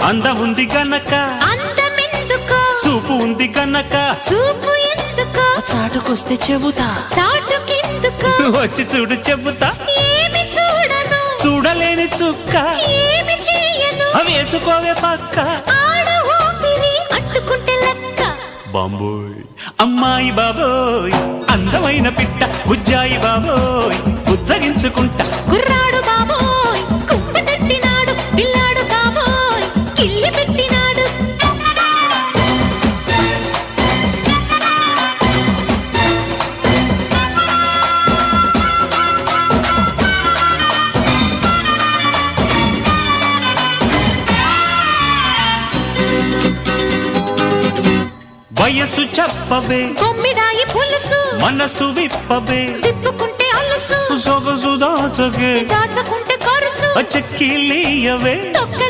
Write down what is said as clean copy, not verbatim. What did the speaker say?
అందం ఉంది గనక అందమెందుకో చూపు ఉంది గనక చూపు ఎందుకో చాటుకొస్తే చెబుతా చాటుకెందుకో వచ్చి చూడు చెబుతా ఏమి చూడను చూడలేని చుక్క ఏమి చేయను వేసుకోవే పక్క ఆడ ఊపిరి అంటుకుంటే లెక్క బాంబోయ్ అమ్మాయి బాబోయ్ అందమైన పిట్ట బుజ్జాయి బాబోయ్ బుజ్జగించుకుంటా కుర్రాడు బాబోయ్ కుప్ప తట్టినాడు పిల్లాడు బాబోయ్ కిల్లి పెట్టినాడు వయసు చెప్పవే కొమ్మిడాయి పులుసు మనసు విప్పవే తిప్పుకుంటే అలుసు సొగసు దాచగే దాచకుంటే కరుసు చెక్కిలీయవే తొక్క